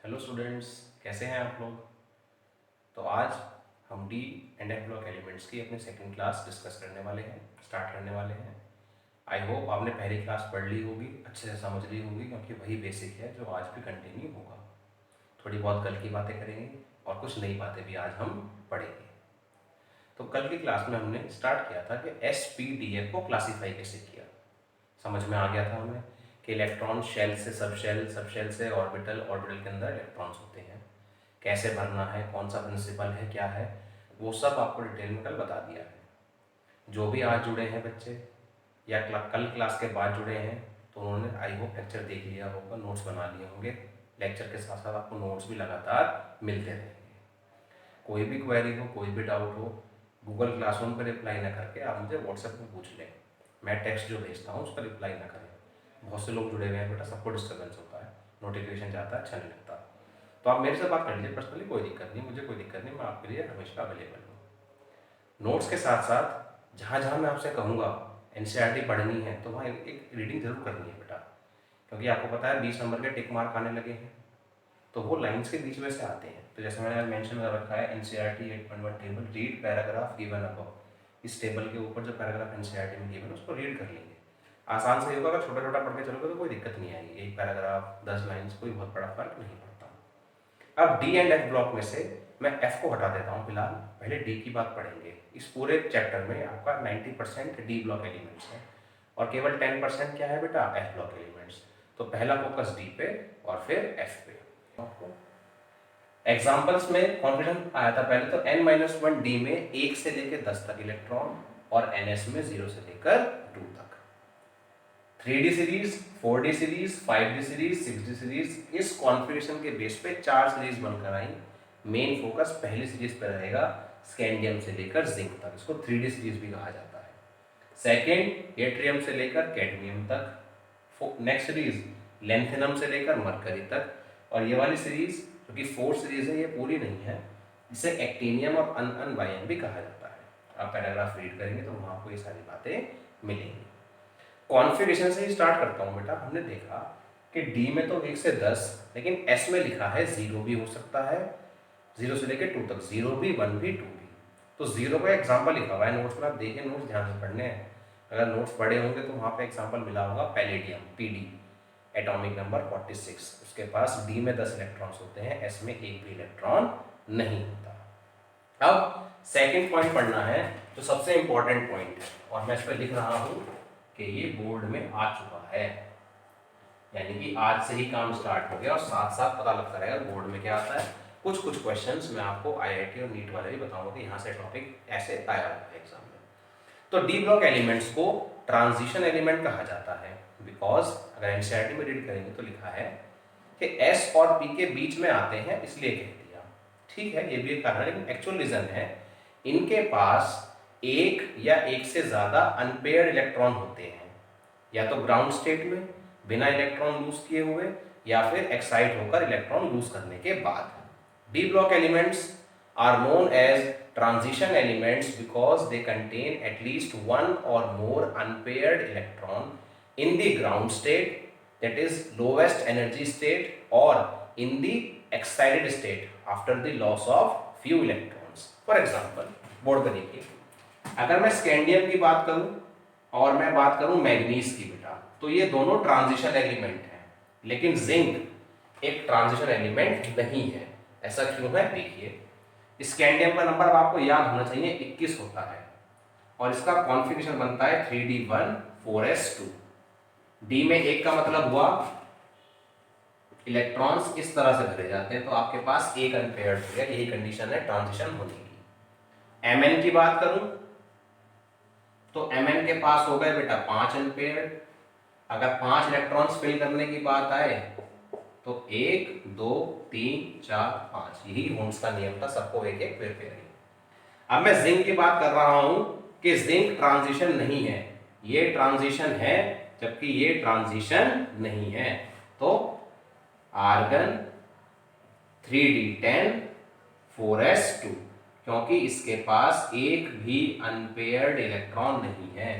Hello students, कैसे हैं आप लोग। तो आज हम D and F block elements की अपनी सेकंड क्लास डिस्कस करने वाले हैं, स्टार्ट करने वाले हैं। आई होप आपने पहली क्लास पढ़ ली होगी, अच्छे से समझ ली होगी, क्योंकि वही बेसिक है जो आज भी कंटिन्यू होगा। थोड़ी बहुत कल की बातें करेंगे और कुछ नई बातें भी आज हम पढ़ेंगे। तो कल की क्लास में हमने स्टार्ट किया था कि एस पी डी एफ को क्लासीफाई कैसे किया। समझ में आ गया था हमें कि इलेक्ट्रॉन शेल से सब शेल से ऑर्बिटल, ऑर्बिटल के अंदर इलेक्ट्रॉन्स होते हैं, कैसे भरना है, कौन सा प्रिंसिपल है, क्या है, वो सब आपको डिटेल में कल बता दिया है। जो भी आज जुड़े हैं बच्चे या कल क्लास के बाद जुड़े हैं तो उन्होंने आई होप लेक्चर देख लिया होगा, नोट्स बना लिए होंगे। लेक्चर के साथ साथ आपको नोट्स भी लगातार मिलते रहेंगे। कोई भी क्वेरी हो, कोई भी डाउट हो, गूगल क्लासरूम पर रिप्लाई ना करके आप मुझे व्हाट्सएप में पूछ लें। मैं टेक्स्ट जो भेजता हूँ उस पर रिप्लाई ना करें। बहुत से लोग जुड़े हुए हैं बेटा, सबको डिस्टर्बेंस होता है, नोटिफिकेशन जाता है, अच्छा नहीं लगता। तो आप मेरे से बात कर लीजिए पर्सनली, कोई दिक्कत नहीं, मुझे कोई दिक्कत नहीं, मैं आपके लिए हमेशा अवेलेबल हूँ। नोट्स के साथ साथ जहाँ जहाँ मैं आपसे कहूँगा एनसीईआरटी पढ़नी है तो वहाँ एक रीडिंग जरूर करनी है बेटा, क्योंकि आपको पता है 20 नंबर के टिक मार्क आने लगे हैं तो वो लाइन्स के बीच में से आते हैं। तो जैसे मैंने मेंशन कर रखा है NCERT 8.1 table, read paragraph given above. इस टेबल के ऊपर जो पैराग्राफ एनसीईआरटी में गिवन है उसको रीड कर लेंगे। आसान से होगा, अगर छोटा छोटा पढ़ के चलोगे तो कोई दिक्कत नहीं आएगी। एक पैराग्राफ 10 लाइन्स, कोई बहुत बड़ा फर्क नहीं पड़ता। अब डी एंड एफ ब्लॉक में से मैं एफ को हटा देता हूँ फिलहाल, पहले डी की बात पढ़ेंगे। इस पूरे चैप्टर में आपका 90% डी ब्लॉक एलिमेंट्स है और केवल 10% क्या है बेटा, एफ ब्लॉक एलिमेंट्स। तो पहला फोकस डी पे और फिर एफ पे। एग्जाम्पल्स में कॉन्फिडेंस आया था पहले, तो n-1 डी में 1 से लेकर 10 तक इलेक्ट्रॉन और ns में 0 से लेकर 2 तक। 3D series, 4D series, 5D series, 6D series, इस कॉन्फ़िगरेशन के बेस पे 4 सीरीज बनकर आई। मेन फोकस पहली सीरीज पे रहेगा, स्कैंडियम से लेकर जिंक तक, इसको 3D सीरीज भी कहा जाता है। सेकेंड एट्रियम से लेकर कैडमियम तक। नेक्स्ट सीरीज लेंथेनम से लेकर मरकरी तक। और ये वाली सीरीज जो कि 4 सीरीज है, ये पूरी नहीं है, इसे एक्टिनियम और अनअनवायन भी कहा जाता है। आप पैराग्राफ रीड करेंगे तो वहाँ आपको ये सारी बातें मिलेंगी। कॉन्फ़िगरेशन से ही स्टार्ट करता हूँ बेटा। हमने देखा कि डी में तो 1 से 10, लेकिन एस में लिखा है 0 भी हो सकता है, 0 से लेकर 2 तक, 0 भी, 1 भी, 2 भी। तो 0 का एग्जाम्पल लिखा हुआ है नोट्स में, आप देखिए नोट्स ध्यान से पढ़ने हैं। अगर नोट्स पढ़े होंगे तो वहाँ पे एग्जाम्पल मिला होगा पैलेडियम, पीडी, एटॉमिक नंबर 46, उसके पास डी में 10 इलेक्ट्रॉन्स होते हैं, एस में एक भी इलेक्ट्रॉन नहीं होता। अब सेकंड पॉइंट पढ़ना है जो सबसे इंपॉर्टेंट पॉइंट है, और मैं इस पर लिख रहा हूँ कि ये बोर्ड में आ चुका है, यानी कि आज से ही काम स्टार्ट हो गया और साथ साथ पता लगता रहेगा बोर्ड में क्या आता है। कुछ कुछ क्वेश्चंस मैं आपको आईआईटी और नीट वाले भी बताऊंगा कि यहाँ से टॉपिक ऐसे आया हुआ है एग्जाम में। तो डी ब्लॉक एलिमेंट्स को ट्रांजिशन एलिमेंट कहा जाता है, बिकॉज अगर एनसीईआरटी में रीड करेंगे तो लिखा है कि एस और पी के बीच में आते हैं, इसलिए कह दिया। ठीक है, ये भी एक कारण है, लेकिन एक्चुअल रीजन है इनके पास एक या एक से ज्यादा अनपेयर्ड इलेक्ट्रॉन होते हैं, या तो ग्राउंड स्टेट में बिना इलेक्ट्रॉन लूज किए हुए, या फिर एक्साइट होकर इलेक्ट्रॉन लूज करने के बाद। D block elements are known as transition elements because they contain at least one or more unpaired electron in the ground state, that is lowest energy state, or in the excited state after the loss of few electrons. For example, board पर देखिए, अगर मैं scandium की बात करूं और मैं बात करूं मैग्नीज की बेटा, तो ये दोनों ट्रांजिशन एलिमेंट हैं, लेकिन जिंक एक ट्रांजिशन एलिमेंट नहीं है। ऐसा क्यों है, देखिए। स्कैंडियम का नंबर आपको याद होना चाहिए, 21 होता है, और इसका कॉन्फ़िगरेशन बनता है 3d1 4s2। डी में एक का मतलब हुआ इलेक्ट्रॉन्स इस तरह से भरे जाते हैं, तो आपके पास एक अनपेयर्ड हो गया, यही कंडीशन है ट्रांजिशन होने की। एमएन की बात करूं तो एमएन के पास हो गए बेटा 5 अनपेयर्ड। अगर 5 इलेक्ट्रॉन्स फिल करने की बात आए तो 1 2 3 4 5, यही होम्स का नियम था, सबको एक एक पेयर पेयर। अब मैं जिंक की बात कर रहा हूं कि जिंक ट्रांजिशन नहीं है, ये ट्रांजिशन है जबकि ये ट्रांजिशन नहीं है। तो आर्गन 3d10 4s2, क्योंकि इसके पास एक भी अनपेयर्ड इलेक्ट्रॉन नहीं है।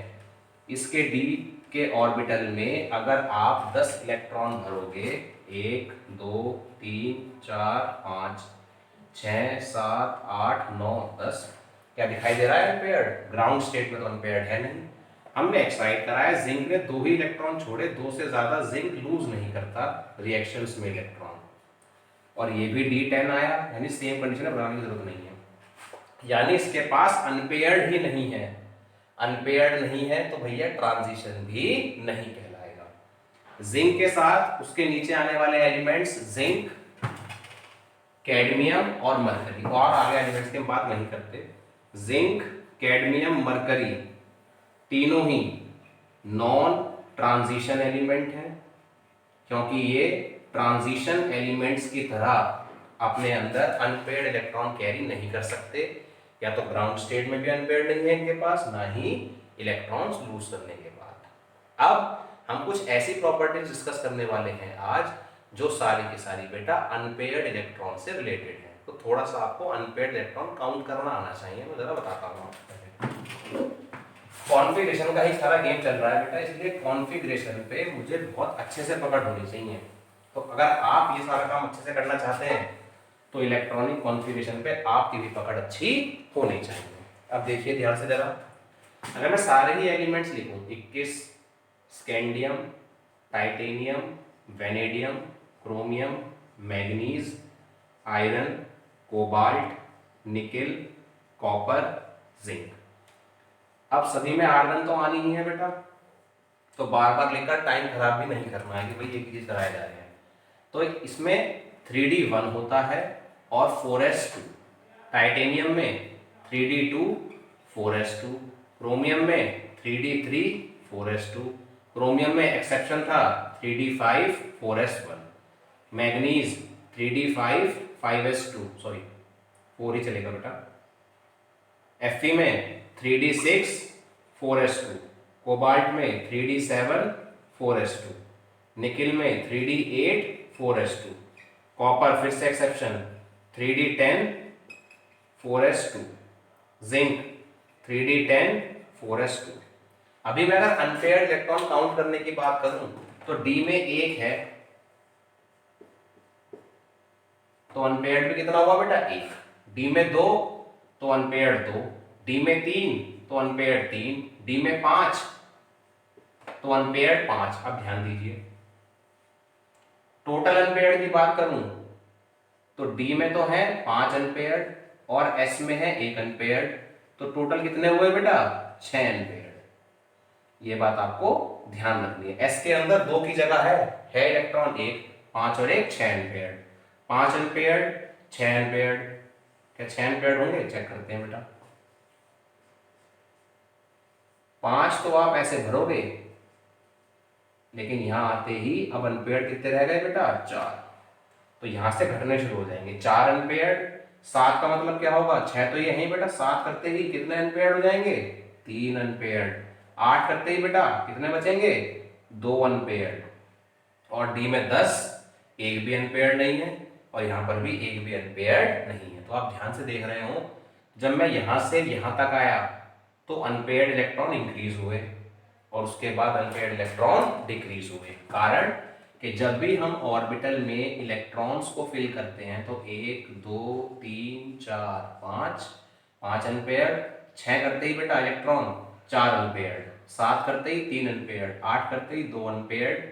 इसके डी के ऑर्बिटल में अगर आप 10 इलेक्ट्रॉन भरोगे, 1 2 3 4 5 6 7 8 9 10। क्या दिखाई दे रहा है अनपेयर्ड? ग्राउंड स्टेट में तो अनपेयर्ड है नहीं। हमने एक्साइट कराया, जिंक ने 2 ही इलेक्ट्रॉन छोड़े, 2 से ज्यादा जिंक लूज नहीं करता रिएक्शंस में इलेक्ट्रॉन। और ये भी D10 आया, यानी सेम कंडीशन है, बनाने की जरूरत नहीं है। यानी इसके पास अनपेयर्ड ही नहीं है। अनपेयर्ड नहीं है तो भैया ट्रांजिशन भी नहीं कहलाएगा। जिंक के साथ उसके नीचे आने वाले एलिमेंट्स जिंक, कैडमियम और मरकरी, और आगे एलिमेंट्स की हम बात नहीं करते। जिंक, कैडमियम, मरकरी तीनों ही नॉन ट्रांजिशन एलिमेंट हैं, क्योंकि ये ट्रांजिशन एलिमेंट्स की तरह अपने अंदर अनपेयर्ड इलेक्ट्रॉन कैरी नहीं कर सकते। या तो ग्राउंड स्टेट में भी अनपेयर्ड नहीं है इनके पास, ना ही इलेक्ट्रॉन्स लूज करने के बाद। अब हम कुछ ऐसी प्रॉपर्टीज डिस्कस करने वाले हैं आज जो सारी की सारी बेटा अनपेयर्ड इलेक्ट्रॉन से रिलेटेड है। तो थोड़ा सा आपको अनपेयर्ड इलेक्ट्रॉन काउंट करना आना चाहिए, मैं जरा बताता हूँ। कॉन्फ़िगरेशन का ही सारा गेम चल रहा है बेटा, इसलिए कॉन्फ़िगरेशन पे मुझे बहुत अच्छे से पकड़ होनी चाहिए। तो अगर आप ये सारा काम अच्छे से करना चाहते हैं तो इलेक्ट्रॉनिक कॉन्फ़िगरेशन पे आपकी भी पकड़ अच्छी होनी चाहिए। अब देखिए ध्यान से जरा, अगर मैं सारे ही एलिमेंट्स लिखूं 21, scandium, titanium, vanadium, chromium, manganese, iron, cobalt, nickel, copper, zinc. अब सभी में आर्गन तो आनी ही है बेटा, तो बार बार लिखकर टाइम खराब भी नहीं करना है कि भाई एक चीज कराए जा रहे हैं। तो इसमें 3D1 होता है और 4s2, टाइटेनियम में 3D2 4s2, क्रोमियम में 3D3 4s2, क्रोमियम में एक्सेप्शन था 3D5 4s1, manganese 3D5 5s2, sorry 4 ही चलेगा बेटा, Fe में 3D6 4s2, कोबाल्ट में 3D7 4s2, निकिल में 3D8 4s2, कॉपर फिर से exception 3D10 4s2, zinc 3D10 4s2। अभी मैं अगर अनपेयर्ड इलेक्ट्रॉन काउंट करने की बात करूं तो D में 1 है, तो अनपेयर्ड में कितना हुआ बेटा 1। D में 2 तो अनपेयर्ड 2, D में 3 तो अनपेयर्ड 3, D में 5 तो अनपेयर्ड 5। अब ध्यान दीजिए, टोटल अनपेयर्ड की बात करूं तो D में तो है 5 अनपेयर्ड और S में है 1 अनपेयर्ड, तो टोटल कितने हुए बेटा 6 अनपेयर्ड। ये बात आपको ध्यान रखनी है। S के अंदर 2 की जगह है इलेक्ट्रॉन 1, 5 और 1 6 अनपेयर्ड, 5 अनपेयर्ड 6 अनपेयर्ड। क्या 6 अनपेयर्ड होंगे? चेक करते हैं बेटा। 5 तो आप ऐसे भरोगे, लेकिन यहां आते ही अब अनपेयर्ड कितने रह गए बेटा 4, तो यहां से घटने शुरू हो जाएंगे। 4 अनपेयर्ड, 7 का मतलब क्या होगा 6 तो ये है बेटा, 7 करते ही कितने अनपेयर्ड हो जाएंगे 3 अनपेयर्ड, 8 करते ही बेटा कितने बचेंगे 2 अनपेयर्ड, और D में 10 एक भी अनपेयर्ड नहीं है और यहां पर भी एक भी अनपेयर्ड नहीं है। तो आप ध्यान से देख रहे हो, जब मैं यहां से यहां तक आया तो अनपेयर्ड इलेक्ट्रॉन इंक्रीज हुए और उसके बाद अनपेयर्ड इलेक्ट्रॉन डिक्रीज हुए। कारण कि जब भी हम ऑर्बिटल में इलेक्ट्रॉन्स को फिल करते हैं तो 1 2 3 4 5, 5 अनपेयर्ड, 6 करते ही बेटा इलेक्ट्रॉन 4 अनपेयर्ड, 7 करते ही 3 अनपेयर्ड, 8 करते ही 2 अनपेयर्ड,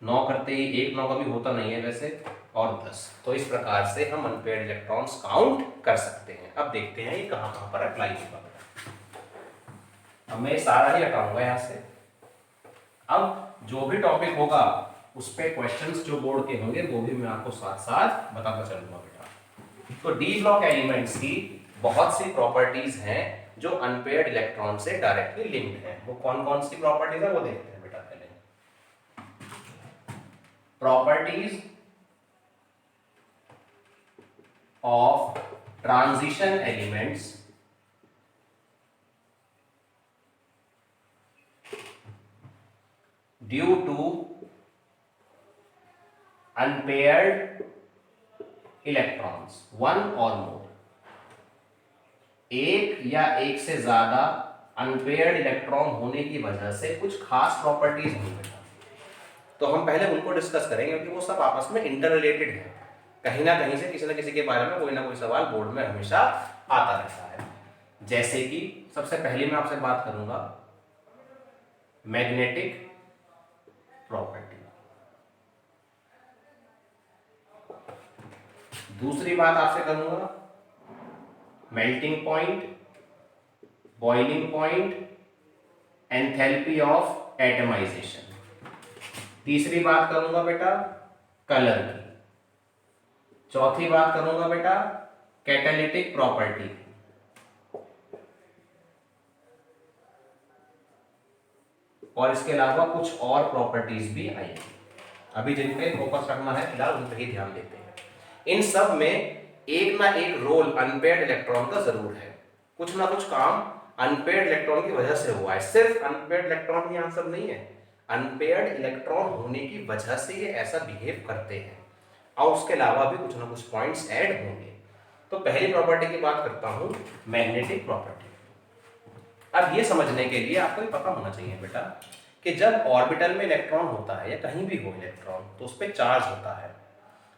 9 करते ही 1, 9 का भी होता नहीं है वैसे, और 10। तो इस प्रकार से हम अनपेयर्ड इलेक्ट्रॉन्स काउंट कर सकते हैं। अब देखते हैं ये कहां कहां पर अप्लाई होगा। अब मैं सारा ही हटाऊंगा यहां से। अब जो भी टॉपिक होगा उस पे क्वेश्चंस जो बोर्ड के होंगे वो भी मैं आपको साथ साथ बताता चलूंगा बेटा। तो डी ब्लॉक एलिमेंट्स की बहुत सी प्रॉपर्टीज हैं जो अनपेयर्ड इलेक्ट्रॉन से डायरेक्टली लिंक्ड हैं। वो कौन कौन सी प्रॉपर्टीज है वो देखते हैं बेटा। पहले properties of transition elements due to unpaired electrons, one और मोर। एक या एक से ज्यादा अनपेयर्ड इलेक्ट्रॉन होने की वजह से कुछ खास प्रॉपर्टीज होंगी बेटा। तो हम पहले उनको डिस्कस करेंगे क्योंकि वो सब आपस में इंटर रिलेटेड है। कहीं ना कहीं से किसी न किसी के बारे में कोई ना कोई सवाल बोर्ड में हमेशा आता रहता है। जैसे कि सबसे पहले मैं आपसे बात करूंगा मैग्नेटिक प्रॉपर्टी। दूसरी बात आपसे करूंगा melting point, boiling point, enthalpy of atomisation. तीसरी बात करूंगा बेटा कलर की। चौथी बात करूंगा बेटा कैटालिटिक प्रॉपर्टी की। और इसके अलावा कुछ और प्रॉपर्टीज भी आएंगी। अभी जिन पे फोकस रखना है फिलहाल उन पर ही ध्यान देते हैं। इन सब में एक ना एक रोल अनपेयर्ड इलेक्ट्रॉन का जरूर है। कुछ ना कुछ काम अनपेयर्ड इलेक्ट्रॉन की वजह से हुआ है। सिर्फ अनपेयर्ड इलेक्ट्रॉन ही आंसर नहीं है, अनपेयर्ड इलेक्ट्रॉन होने की वजह से ये ऐसा बिहेव करते हैं और उसके अलावा भी कुछ ना कुछ पॉइंट्स ऐड होंगे। तो पहली प्रॉपर्टी की बात करता हूं मैग्नेटिक प्रॉपर्टी। अब ये समझने के लिए आपको पता होना चाहिए बेटा कि जब ऑर्बिटल में इलेक्ट्रॉन होता है या कहीं भी हो इलेक्ट्रॉन तो उस पर चार्ज होता है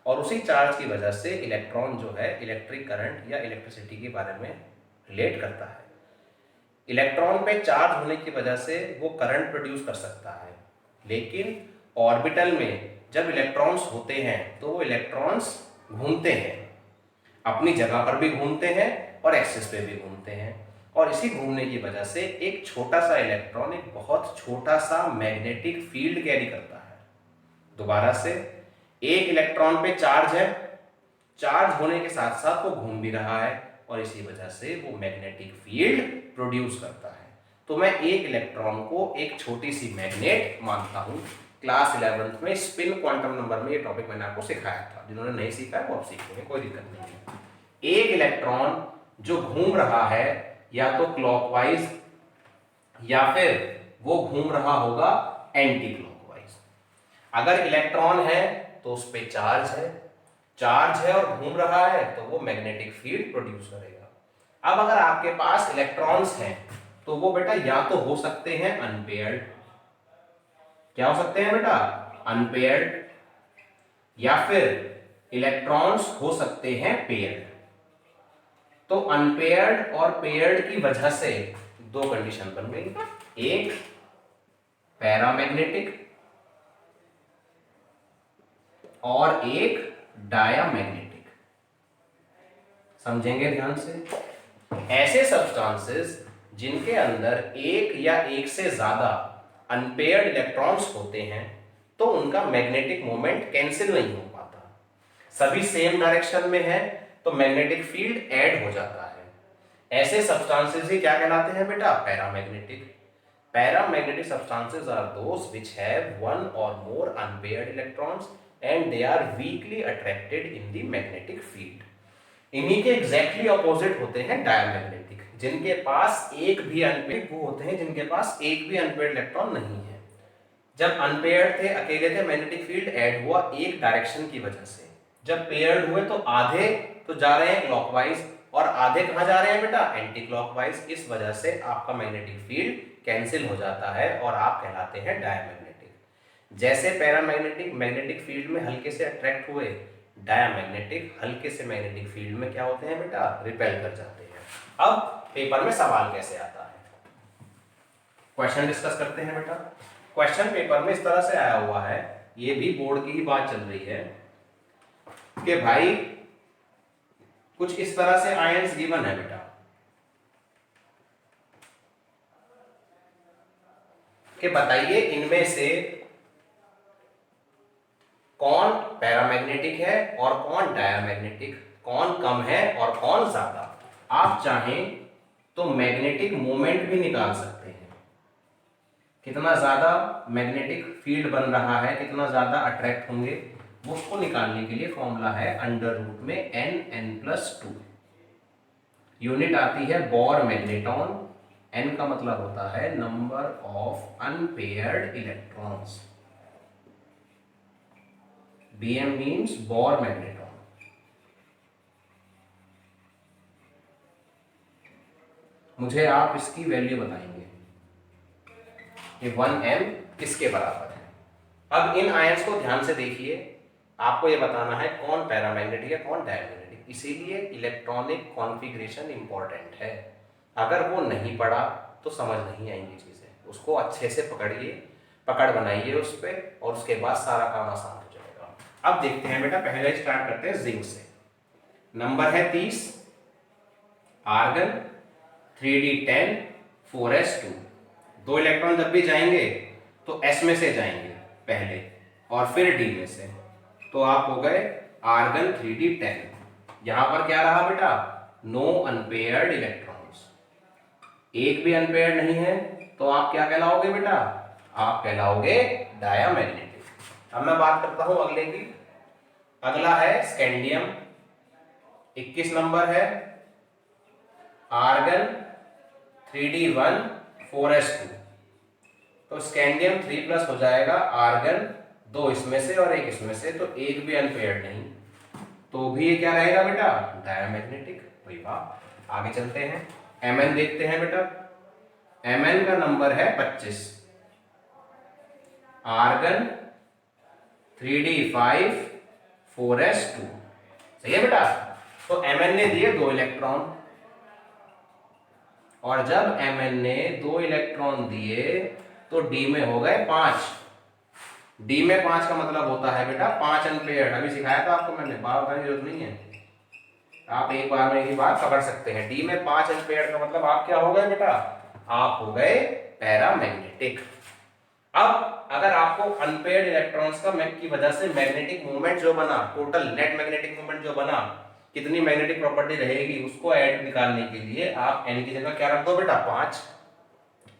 और उसी चार्ज की वजह से इलेक्ट्रॉन जो है इलेक्ट्रिक करंट या इलेक्ट्रिसिटी के बारे में रिलेट करता है। इलेक्ट्रॉन पे चार्ज होने की वजह से वो करंट प्रोड्यूस कर सकता है, लेकिन ऑर्बिटल में जब इलेक्ट्रॉन्स होते हैं तो वो इलेक्ट्रॉन्स घूमते हैं, अपनी जगह पर भी घूमते हैं और एक्सिस पे भी घूमते हैं। और इसी घूमने की वजह से एक छोटा सा इलेक्ट्रॉन एक बहुत छोटा सा मैग्नेटिक फील्ड कैरी करता है। दोबारा से, एक इलेक्ट्रॉन पे चार्ज है, चार्ज होने के साथ साथ वो घूम भी रहा है और इसी वजह से वो मैग्नेटिक फील्ड प्रोड्यूस करता है। तो मैं एक इलेक्ट्रॉन को एक छोटी सी मैग्नेट मानता हूं। क्लास 11th में स्पिन क्वांटम नंबर में ये टॉपिक मैंने आपको सिखाया था, जिन्होंने नहीं सीखा है वो आप सीखेंगे, कोई दिक्कत नहीं है। एक इलेक्ट्रॉन जो घूम रहा है या तो क्लॉकवाइज या फिर वो घूम रहा होगा एंटी क्लॉकवाइज। अगर इलेक्ट्रॉन है तो उस पर चार्ज है और घूम रहा है तो वो मैग्नेटिक फील्ड प्रोड्यूस करेगा। अब अगर आपके पास इलेक्ट्रॉन्स हैं तो वो बेटा या तो हो सकते हैं अनपेयर्ड, क्या हो सकते हैं बेटा अनपेयर्ड, या फिर इलेक्ट्रॉन्स हो सकते हैं पेयर्ड। तो अनपेयर्ड और पेयर्ड की वजह से दो कंडीशन बन गई, एक पैरामैग्नेटिक और एक डायामैग्नेटिक। समझेंगे ध्यान से। ऐसे सब्सटेंसेस जिनके अंदर एक या एक से ज्यादा अनपेयर्ड इलेक्ट्रॉन्स होते हैं तो उनका मैग्नेटिक मोमेंट कैंसिल नहीं हो पाता, सभी सेम डायरेक्शन में है तो मैग्नेटिक फील्ड ऐड हो जाता है। ऐसे सब्सटेंसेस ही क्या कहलाते हैं बेटा paramagnetic. Paramagnetic substances are those which have one और more unpaired electrons and they are weakly attracted in the magnetic field. इन्हीं के एग्जैक्टली ऑपोजिट होते हैं डायमैग्नेटिक, जिनके पास एक भी अनपेयर्ड, वो होते हैं जिनके पास एक भी अनपेयर्ड इलेक्ट्रॉन नहीं है। जब अनपेयर्ड थे, अकेले थे, मैग्नेटिक फील्ड ऐड हुआ एक डायरेक्शन की वजह से। जब पेयर्ड हुए तो आधे तो जा रहे हैं क्लॉकवाइज और आधे कहां जा रहे हैं बेटा एंटी क्लॉकवाइज। इस वजह से आपका मैग्नेटिक फील्ड कैंसिल हो जाता है और आप कहलाते हैं डायमैग्नेटिक। जैसे पैरामैग्नेटिक मैग्नेटिक फील्ड में हल्के से अट्रैक्ट हुए, डायमैग्नेटिक हल्के से मैग्नेटिक फील्ड में क्या होते हैं बेटा रिपेल कर जाते हैं। अब पेपर में सवाल कैसे आता है, क्वेश्चन डिस्कस करते हैं बेटा। क्वेश्चन पेपर में इस तरह से आया हुआ है, ये भी बोर्ड की ही बात चल रही है कि भाई कुछ इस तरह से आयंस गिवन है बेटा कि बताइए इनमें से कौन पैरामैग्नेटिक है और कौन डायमैग्नेटिक, कौन कम है और कौन ज्यादा। आप चाहें तो मैग्नेटिक मोमेंट भी निकाल सकते हैं, कितना ज्यादा मैग्नेटिक फील्ड बन रहा है, कितना ज्यादा अट्रैक्ट होंगे, उसको निकालने के लिए फॉर्मूला है अंडर रूट में n+2। यूनिट आती है बोर मैग्नेटॉन, n का मतलब होता है number of unpaired electrons, Bm means bore magneton. मुझे आप इसकी वैल्यू बताएंगे कि 1m किसके बराबर है। अब इन आयंस को ध्यान से देखिए, आपको ये बताना है कौन पैरामैग्नेटिक है कौन डायमैग्नेटिक, इसीलिए इलेक्ट्रॉनिक कॉन्फ़िगरेशन इंपॉर्टेंट है। अगर वो नहीं पढ़ा तो समझ नहीं आएंगी चीज़ें, उसको अच्छे से पकड़िए, पकड़ बनाइए उस पर, और उसके बाद सारा काम आसान हो जाएगा। अब देखते हैं बेटा, पहले स्टार्ट करते हैं जिंक से। नंबर है 30, आर्गन 3d10 4s2। दो इलेक्ट्रॉन जब भी जाएंगे तो s में से जाएंगे पहले और फिर d में से, तो आप हो गए आर्गन 3d10। यहां पर क्या रहा बेटा, नो अनपेयर्ड इलेक्ट्रॉन्स, एक भी अनपेयर्ड नहीं है, तो आप क्या कहलाओगे बेटा, आप कहलाओगे डायामैग्नेटिक। अब मैं बात करता हूं अगले की। अगला है स्कैंडियम, 21 नंबर है, आर्गन 3d1 4s2। तो स्कैंडियम 3+ हो जाएगा, आर्गन 2 इसमें से और 1 इसमें से, तो एक भी अनपेयर्ड नहीं, तो भी ये क्या रहेगा बेटा, डायामैग्नेटिक। वही बात, आगे चलते हैं, Mn देखते हैं बेटा। Mn का नंबर है 25, आर्गन 3d5 4s2। सही है बेटा। तो Mn ने दिए 2 इलेक्ट्रॉन, और जब Mn ने 2 इलेक्ट्रॉन दिए तो D में हो गए 5। D में 5 का मतलब होता है बेटा 5 अनपेयर्ड। अभी सिखाया था आपको मैंने, बार बताने की जरूरत नहीं है, आप एक बार में ही बात पकड़ सकते हैं। D में 5 अनपेयर्ड का मतलब आप क्या हो गए बेटा, आप हो गए पैरामैग्नेटिक। अब अगर आपको अनपेयर्ड इलेक्ट्रॉन्स का की वजह से मैग्नेटिक मूवमेंट जो बना, टोटल नेट मैग्नेटिक मूवमेंट जो बना, कितनी मैग्नेटिक प्रॉपर्टी रहेगी, उसको ऐड निकालने के लिए आप n की जगह क्या रख दो बेटा, 5,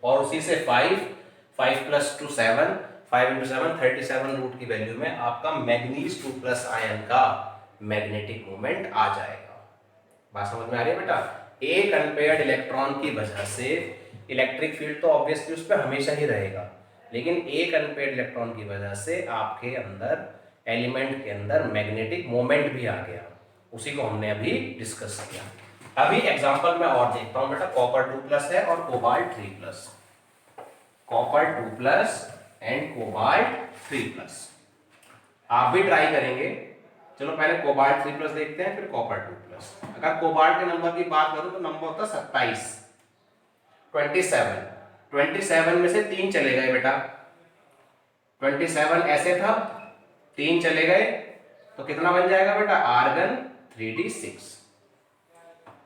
और उसी से 5 + 2 7, 5 × 7 37 रूट की वैल्यू में आपका मैग्नीज 2+ आयन का मैग्नेटिक मूवमेंट आ जाएगा। बात समझ में आ रही है बेटा। एक अनपेयर्ड इलेक्ट्रॉन की वजह से इलेक्ट्रिक फील्ड तो ऑब्वियसली उस पर हमेशा ही रहेगा, लेकिन एक अनपेयर्ड इलेक्ट्रॉन की वजह से आपके अंदर, एलिमेंट के अंदर मैग्नेटिक मोमेंट भी आ गया, उसी को हमने अभी डिस्कस किया। अभी एग्जांपल में और देखता हूं बेटा, कॉपर 2+ है और कोबाल्ट 3+, कॉपर 2+ एंड कोबाल्ट 3+। आप भी ट्राई करेंगे। चलो पहले कोबाल्ट 3+ देखते हैं, फिर कॉपर 2+। अगर कोबाल्ट के नंबर की बात करूं तो नंबर होता 27, 27 में से 3 चले गए बेटा, 27 ऐसे था, 3 चले गए, तो कितना बन जाएगा बेटा, आर्गन 3d6।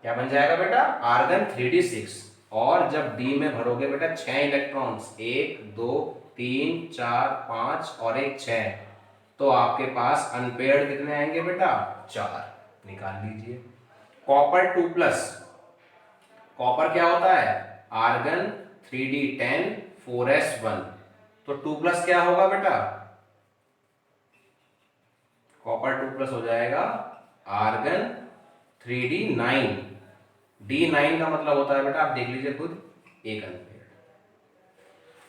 क्या बन जाएगा बेटा, आर्गन 3d6। और जब डी में भरोगे बेटा 6 इलेक्ट्रॉन्स, 1 2 3 4 5 और 1 6, तो आपके पास अनपेयर्ड कितने आएंगे बेटा, 4। निकाल लीजिए। कॉपर 2+, कॉपर क्या होता है, आर्गन 3d10 4s1, तो 2+ क्या होगा बेटा, कॉपर 2+ हो जाएगा आर्गन 3d9। d9 का मतलब होता है बेटा, आप देख लीजिए खुद, एक अनपेयर्ड।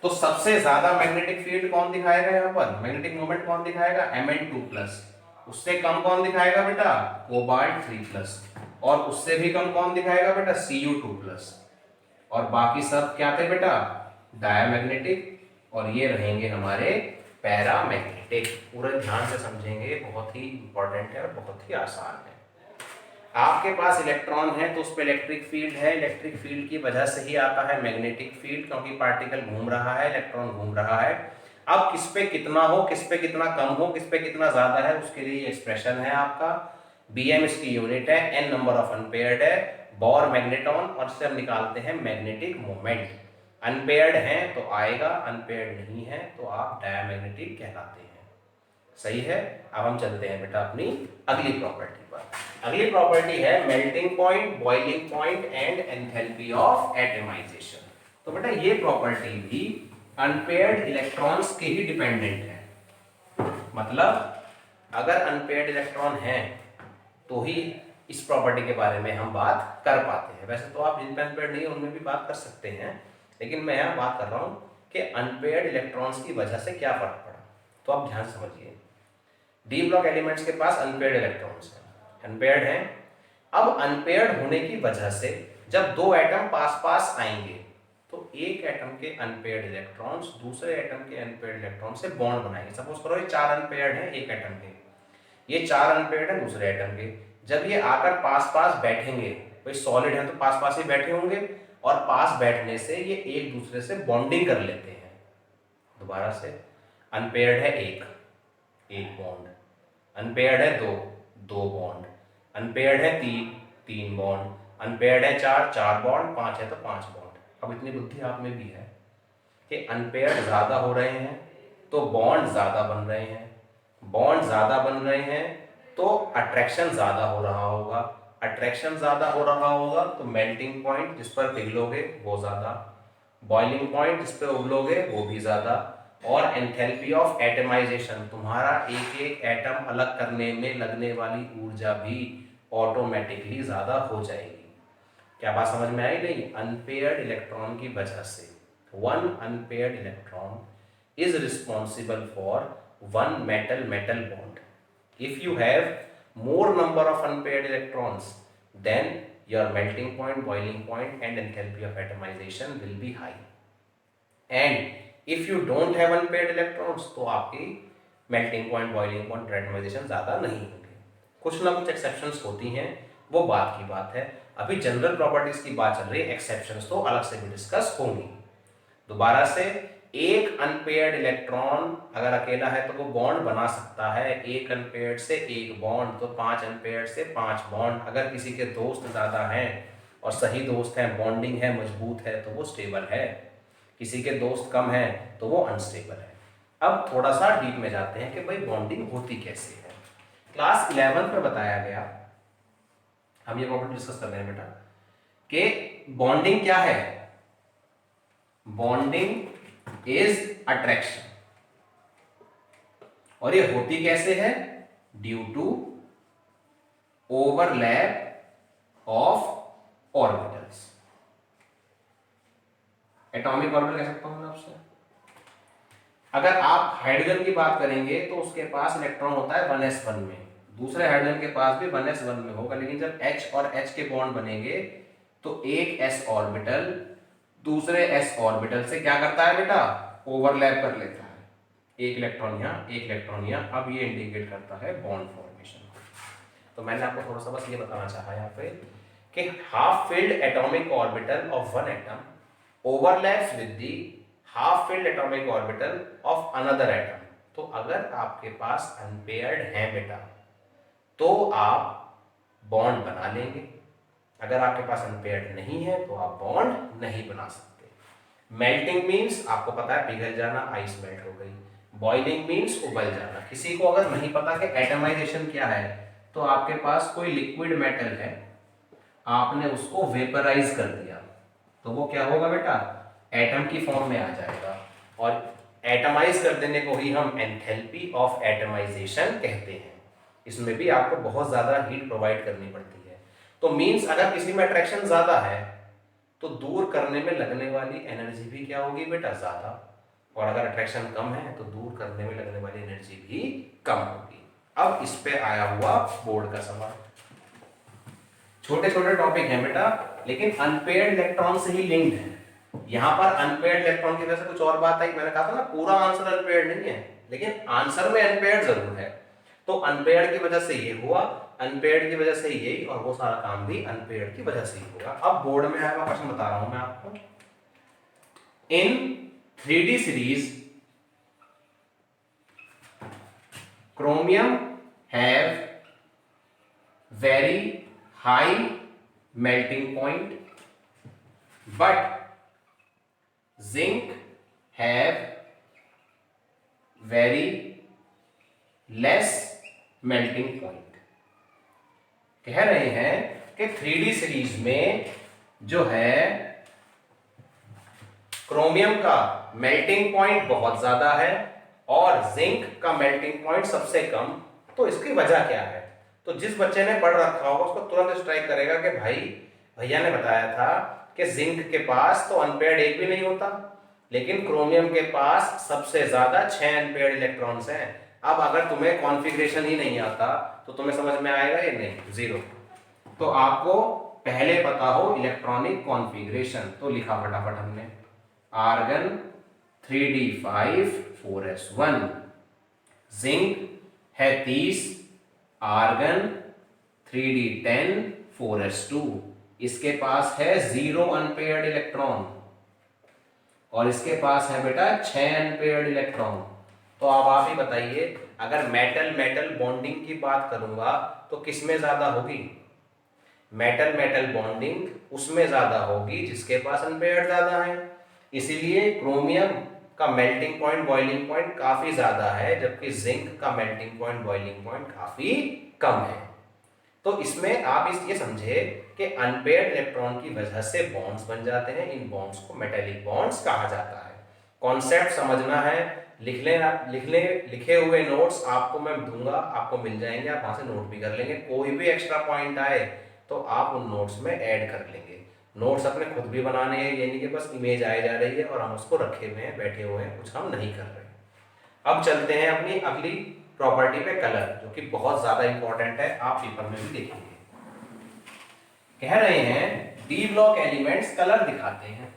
तो सबसे ज्यादा मैग्नेटिक फील्ड कौन दिखाएगा, यहां पर मैग्नेटिक मोमेंट कौन दिखाएगा, Mn2+। उससे कम कौन दिखाएगा बेटा, कोबाल्ट 3+। और उससे भी कम कौन दिखाएगा बेटा, Cu2+। और बाकी सब क्या थे बेटा, डायामैग्नेटिक, और ये रहेंगे हमारे पैरामैग्नेटिक। पूरे ध्यान से समझेंगे, बहुत ही इंपॉर्टेंट है और बहुत ही आसान है। आपके पास इलेक्ट्रॉन है तो उस पर इलेक्ट्रिक फील्ड है, इलेक्ट्रिक फील्ड की वजह से ही आता है मैग्नेटिक फील्ड, क्योंकि पार्टिकल घूम रहा है, इलेक्ट्रॉन घूम रहा है। अब किस पे कितना हो, किस पे कितना कम हो, किस पे कितना ज्यादा है, उसके लिए एक्सप्रेशन है आपका, Bm इसकी यूनिट है, n नंबर ऑफ अनपेयर्ड है, बोर मैग्नेटॉन, और इससे हम निकालते हैं मैग्नेटिक मोमेंट। अनपेयर्ड है तो आएगा, अनपेयर्ड नहीं है तो आप डायामैग्नेटिक कहलाते हैं। सही है। अब हम चलते हैं बेटा अपनी अगली प्रॉपर्टी पर। अगली प्रॉपर्टी है melting point, boiling point and enthalpy of atomisation. तो बेटा ये प्रॉपर्टी भी अनपेयर्ड इलेक्ट्रॉन्स के ही डिपेंडेंट है। मतलब अगर अनपेयर्ड इलेक्ट्रॉन है तो ही इस प्रॉपर्टी के बारे में हम बात कर पाते हैं। वैसे तो आप जिन पे अनपेयर्ड नहीं है उनमें भी बात कर सकते हैं, लेकिन मैं यहाँ बात कर रहा हूँ कि अनपेयर्ड इलेक्ट्रॉन्स की वजह से क्या फर्क पड़ा। तो आप ध्यान समझिए, डी ब्लॉक एलिमेंट्स के पास अनपेयर्ड इलेक्ट्रॉन्स हैं, अनपेयर्ड हैं। अब अनपेयर्ड होने की वजह से जब दो एटम पास पास आएंगे तो एक एटम के अनपेयर्ड इलेक्ट्रॉन्स दूसरे एटम के अनपेयर्ड इलेक्ट्रॉन से बॉन्ड बनाएंगे। सपोज करो ये 4 अनपेयर्ड है एक एटम के, ये 4 अनपेयर्ड है दूसरे एटम के। जब ये आकर पास पास बैठेंगे, भाई सॉलिड है तो पास पास ही बैठे होंगे, और पास बैठने से ये एक दूसरे से बॉन्डिंग कर लेते हैं। दोबारा से, अनपेयर्ड है एक बॉन्ड, अनपेयर्ड है दो बॉन्ड, अनपेयर्ड है तीन बॉन्ड, अनपेयर्ड है चार बॉन्ड, 5 है तो 5 बॉन्ड। अब इतनी बुद्धि आप में भी है कि अनपेयर्ड ज्यादा हो रहे हैं तो बॉन्ड ज्यादा बन रहे हैं, बॉन्ड ज्यादा बन रहे हैं तो अट्रैक्शन ज्यादा हो रहा होगा, अट्रैक्शन ज्यादा हो रहा होगा तो मेल्टिंग पॉइंट जिस पर पिघलोगे वो ज्यादा, बॉइलिंग पॉइंट जिस पर उबलोगे वो भी ज्यादा, और एंथैल्पी ऑफ एटमाइजेशन, तुम्हारा एक एक एटम अलग करने में लगने वाली ऊर्जा भी ऑटोमेटिकली ज्यादा हो जाएगी। क्या बात समझ में आई नहीं? अनपेयर्ड इलेक्ट्रॉन की वजह से, one unpaired electron is responsible for one metal metal bond. If you have more number of unpaired electrons, then your melting point, boiling point and enthalpy of atomization will be high. And if you don't have unpaired electrons, तो आपकी melting point, boiling point, atomization ज़्यादा नहीं होंगे। कुछ ना कुछ exceptions होती हैं, वो बात की बात है। अभी जनरल प्रॉपर्टीज की बात चल रही है, एक्सेप्शंस तो अलग से भी डिस्कस होंगी। दोबारा से, एक अनपेयर्ड इलेक्ट्रॉन अगर अकेला है तो वो बॉन्ड बना सकता है, एक अनपेयर्ड से एक बॉन्ड, तो 5 अनपेयर्ड से 5 बॉन्ड। अगर किसी के दोस्त ज़्यादा हैं और सही दोस्त हैं, बॉन्डिंग है, मजबूत है, तो वो स्टेबल है, किसी के दोस्त कम हैं तो वो अनस्टेबल है। अब थोड़ा सा डीप में जाते हैं कि भाई बॉन्डिंग होती कैसे है। क्लास 11 में बताया गया, हम ये प्रॉपर्टी डिस्कस कर रहे हैं बेटा, कि बॉन्डिंग क्या है? बॉन्डिंग इज अट्रैक्शन, और ये होती कैसे है? Due to overlap of orbitals. Atomic orbital कह सकता हूं मैं आपसे। अगर आप हाइड्रोजन की बात करेंगे तो उसके पास इलेक्ट्रॉन होता है 1s1 में, दूसरे हाइड्रोजन के पास भी 1s1 में होगा, लेकिन जब H और H के बॉन्ड बनेंगे तो एक s ऑर्बिटल दूसरे s ऑर्बिटल से क्या करता है बेटा? ओवरलैप कर लेता है, एक इलेक्ट्रॉन यहाँ एक इलेक्ट्रॉन यहाँ। अब ये इंडिकेट करता है बॉन्ड फॉर्मेशन। तो मैंने आपको थोड़ा सा बस ये बताना चाहा यहाँ पे कि half filled atomic orbital of one atom overlaps with the half filled atomic orbital of another atom. तो अगर आपके पास अनपेयर्ड है बेटा तो आप बॉन्ड बना लेंगे, अगर आपके पास अनपेयर्ड नहीं है तो आप बॉन्ड नहीं बना सकते। मेल्टिंग मीन्स आपको पता है पिघल जाना, आइस मेल्ट हो गई। बॉइलिंग मीन्स उबल जाना। किसी को अगर नहीं पता कि एटमाइजेशन क्या है, तो आपके पास कोई लिक्विड मेटल है, आपने उसको वेपराइज कर दिया तो वो क्या होगा बेटा? एटम की फॉर्म में आ जाएगा। और एटमाइज कर देने को ही हम एंथैल्पी ऑफ एटमाइजेशन कहते हैं। इसमें भी आपको बहुत ज्यादा हीट प्रोवाइड करनी पड़ती है। तो मीन्स अगर किसी में अट्रैक्शन ज्यादा है तो दूर करने में लगने वाली एनर्जी भी क्या होगी बेटा? ज्यादा। और अगर अट्रैक्शन कम है तो दूर करने में लगने वाली एनर्जी भी कम होगी। अब इस पे आया हुआ बोर्ड का सवाल। छोटे छोटे टॉपिक हैं बेटा, लेकिन अनपेयर्ड इलेक्ट्रॉन से ही लिंक्ड है। यहाँ पर अनपेयर्ड इलेक्ट्रॉन की वजह से कुछ और बात है। मैंने कहा था ना पूरा आंसर अनपेयर्ड नहीं है, लेकिन आंसर में अनपेयर्ड जरूर है। तो अनपेयर्ड की वजह से ये हुआ, अनपेयर्ड की वजह से यही, और वो सारा काम भी अनपेयर्ड की वजह से ही होगा। अब बोर्ड में आया हुआ क्वेश्चन बता रहा हूं मैं आपको। इन 3D series chromium have very high melting point, but zinc have very less melting point। कह रहे हैं कि 3D सीरीज में जो है क्रोमियम का मेल्टिंग पॉइंट बहुत ज्यादा है और जिंक का मेल्टिंग पॉइंट सबसे कम। तो इसकी वजह क्या है? तो जिस बच्चे ने पढ़ रखा होगा उसको तुरंत स्ट्राइक करेगा कि भाई भैया ने बताया था कि जिंक के पास तो अनपेयर्ड एक भी नहीं होता, लेकिन क्रोमियम के पास सबसे ज्यादा 6 अनपेयर्ड इलेक्ट्रॉन्स हैं। अब अगर तुम्हें कॉन्फ़िगरेशन ही नहीं आता तो तुम्हें समझ में आएगा या नहीं? जीरो। तो आपको पहले पता हो इलेक्ट्रॉनिक कॉन्फ़िगरेशन। तो लिखा फटाफट हमने आर्गन 3d5 4s1, जिंक है 30, आर्गन 3d10 4s2। इसके पास है 0 अनपेयर्ड इलेक्ट्रॉन और इसके पास है बेटा 6 अनपेयर्ड इलेक्ट्रॉन। तो अब आप ही बताइए, अगर मेटल मेटल बॉन्डिंग की बात करूंगा तो किसमें ज्यादा होगी? मेटल मेटल बॉन्डिंग उसमें ज्यादा होगी जिसके पास अनपेयर्ड ज्यादा है। इसीलिए क्रोमियम का मेल्टिंग पॉइंट बॉइलिंग पॉइंट काफी ज्यादा है, जबकि जिंक का मेल्टिंग पॉइंट बॉइलिंग पॉइंट काफी कम है। तो इसमें आप ये समझे कि अनपेयर्ड इलेक्ट्रॉन की वजह से बॉन्ड्स बन जाते हैं। इन बॉन्ड्स को मेटेलिक बॉन्ड्स कहा जाता है। कॉन्सेप्ट समझना है, लिखे हुए नोट्स आपको मैं दूंगा, आपको मिल जाएंगे, आप वहां से नोट भी कर लेंगे। कोई भी एक्स्ट्रा पॉइंट आए तो आप उन नोट्स में ऐड कर लेंगे। नोट्स अपने खुद भी बनाने हैं, ये नहीं कि बस इमेज आई जा रही है और हम उसको रखे हुए हैं, बैठे हुए हैं, कुछ हम नहीं कर रहे। अब चलते हैं अपनी अगली प्रॉपर्टी पे, कलर, जो कि बहुत ज्यादा इंपॉर्टेंट है, आप पेपर में भी देखेंगे। कह रहे हैं डी ब्लॉक एलिमेंट्स कलर दिखाते हैं।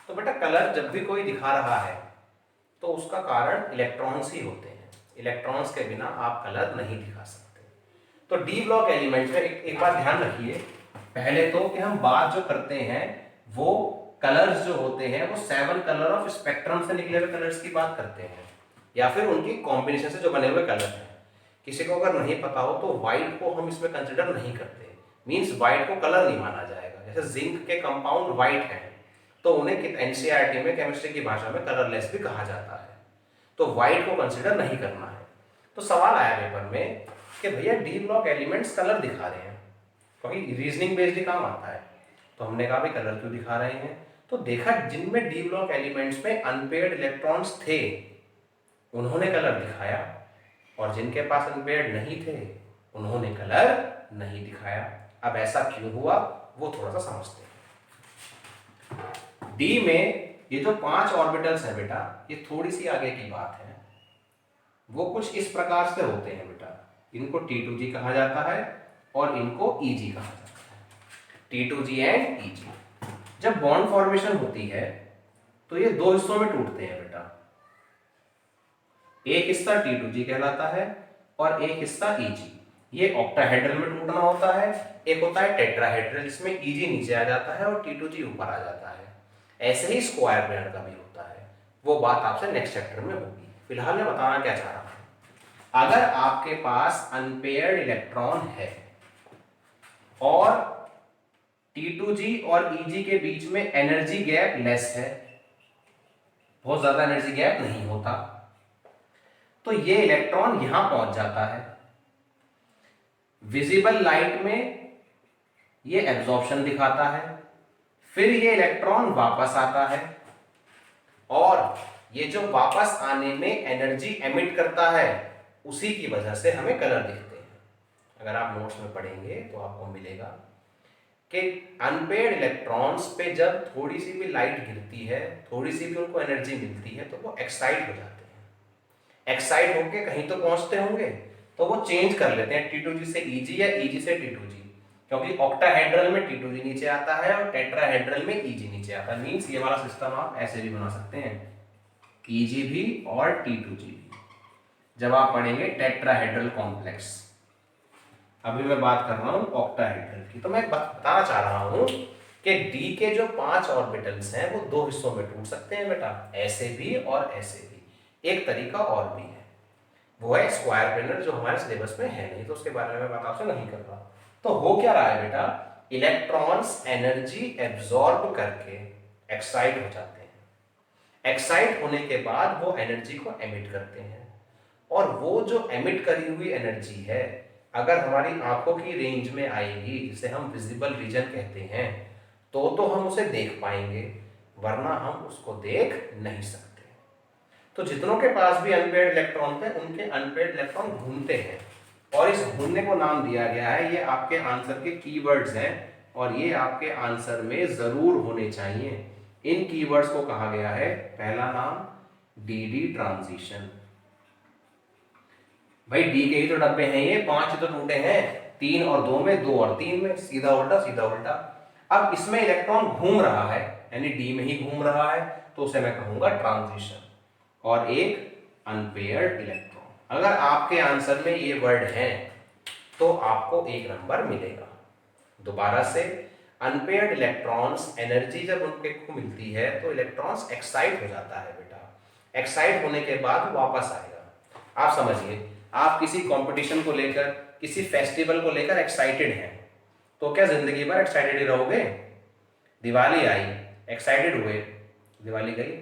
तो बेटा कलर जब भी कोई दिखा रहा है तो उसका कारण इलेक्ट्रॉन्स ही होते हैं। इलेक्ट्रॉन्स के बिना आप कलर नहीं दिखा सकते। तो डी ब्लॉक एलिमेंट्स में एक बात ध्यान रखिए, पहले तो कि हम बात जो करते हैं वो कलर्स जो होते हैं वो 7 कलर ऑफ स्पेक्ट्रम से निकले हुए कलर्स की बात करते हैं, या फिर उनकी कॉम्बिनेशन से जो बने हुए कलर हैं। किसी को अगर नहीं पता हो तो व्हाइट को हम इसमें कंसिडर नहीं करते, मींस व्हाइट को कलर नहीं माना जाएगा। जैसे जिंक के कंपाउंड व्हाइट हैं तो उन्हें एनसीईआरटी में केमिस्ट्री की भाषा में कलरलेस भी कहा जाता है। तो व्हाइट को कंसिडर नहीं करना है। तो सवाल आया पेपर में कि भैया डी ब्लॉक एलिमेंट्स कलर दिखा रहे हैं, क्योंकि रीजनिंग बेस्ड ही काम आता है। तो हमने कहा भाई कलर क्यों दिखा रहे हैं? तो देखा जिनमें डी ब्लॉक एलिमेंट्स में अनपेयर्ड इलेक्ट्रॉन्स थे उन्होंने कलर दिखाया, और जिनके पास अनपेयर्ड नहीं थे उन्होंने कलर नहीं दिखाया। अब ऐसा क्यों हुआ वो थोड़ा सा समझते हैं। डी में ये जो 5 ऑर्बिटल्स है बेटा, ये थोड़ी सी आगे की बात है। वो कुछ इस प्रकार से होते हैं बेटा, इनको T2G कहा जाता है और इनको EG कहा जाता है। T2G and EG। जब बॉन्ड फॉर्मेशन होती है तो ये 2 हिस्सों में टूटते हैं बेटा। एक हिस्सा T2G कहलाता है और एक हिस्सा EG। ये ऑक्टाहेड्रल में टूटना होता है, एक होता है टेट्राहेड्रल जिसमें EG नीचे आ जाता है और T2G ऊपर आ जाता है। ऐसे ही स्क्वायर ब्रेड का भी होता है, वो बात आपसे नेक्स्ट चैप्टर में होगी। फिलहाल मैं बताना क्या चाह रहा हूं, अगर आपके पास अनपेयर्ड इलेक्ट्रॉन है और T2G और EG के बीच में एनर्जी गैप लेस है, बहुत ज्यादा एनर्जी गैप नहीं होता, तो ये इलेक्ट्रॉन यहां पहुंच जाता है। विजिबल लाइट में ये एब्जॉर्प्शन दिखाता है, फिर ये इलेक्ट्रॉन वापस आता है और ये जो वापस आने में एनर्जी एमिट करता है उसी की वजह से हमें कलर दिखते हैं। अगर आप नोट्स में पढ़ेंगे तो आपको मिलेगा कि अनपेयर्ड इलेक्ट्रॉन्स पे जब थोड़ी सी भी लाइट गिरती है, थोड़ी सी भी उनको एनर्जी मिलती है, तो वो एक्साइट हो जाते हैं। एक्साइट होके कहीं तो पहुंचते होंगे, तो वो चेंज कर लेते हैं T2G से EG या EG से T2G, क्योंकि ऑक्टाहेड्रल में T2G नीचे आता है और टेट्राहेड्रल में EG नीचे आता है। मींस ये वाला सिस्टम आप ऐसे भी बना सकते हैं, EG भी और T2G भी, जब आप पढ़ेंगे टेट्राहेड्रल कॉम्प्लेक्स। अभी मैं बात कर रहा हूं ऑक्टाहेड्रल की। तो मैं बताना चाह रहा हूं कि डी के जो 5 ऑर्बिटल्स हैं वो 2 हिस्सों में टूट सकते हैं बेटा, ऐसे भी और ऐसे भी। एक तरीका और भी है, वो है स्क्वायर प्लेनर, जो हमारे सिलेबस में है नहीं, तो उसके बारे में बात आपसे नहीं कर रहा। तो हो क्या रहा है बेटा, इलेक्ट्रॉन्स एनर्जी एब्जॉर्ब करके एक्साइट हो जाते हैं। एक्साइट होने के बाद वो एनर्जी को एमिट करते हैं, और वो जो एमिट करी हुई एनर्जी है अगर हमारी आंखों की रेंज में आएगी, जिसे हम विजिबल रीजन कहते हैं, तो हम उसे देख पाएंगे, वरना हम उसको देख नहीं सकते। तो जितनों के पास भी अनपेयर्ड इलेक्ट्रॉन थे उनके अनपेयर्ड इलेक्ट्रॉन घूमते हैं, और इस घूमने को नाम दिया गया है, ये आपके आंसर के कीवर्ड्स हैं और ये आपके आंसर में जरूर होने चाहिए। इन कीवर्ड्स को कहा गया है, पहला नाम डी ट्रांजिशन। भाई डी के ही तो डब्बे हैं, ये 5 तो टूटे हैं, 3 और 2 में, 2 और 3 में, सीधा उल्टा सीधा उल्टा। अब इसमें इलेक्ट्रॉन घूम रहा है, यानी डी में ही घूम रहा है, तो उसे मैं कहूंगा ट्रांजिशन, और एक अनपेयर्ड इलेक्ट्रॉन। अगर आपके आंसर में ये वर्ड है तो आपको 1 नंबर मिलेगा। दोबारा से, अनपेयर्ड इलेक्ट्रॉन्स एनर्जी जब उनके को मिलती है तो इलेक्ट्रॉन्स एक्साइट हो जाता है बेटा, एक्साइट होने के बाद वापस आएगा। आप समझिए, आप किसी कंपटीशन को लेकर, किसी फेस्टिवल को लेकर एक्साइटेड हैं, तो क्या जिंदगी भर एक्साइटेड ही रहोगे? दिवाली आई, एक्साइटेड हुए, दिवाली गई,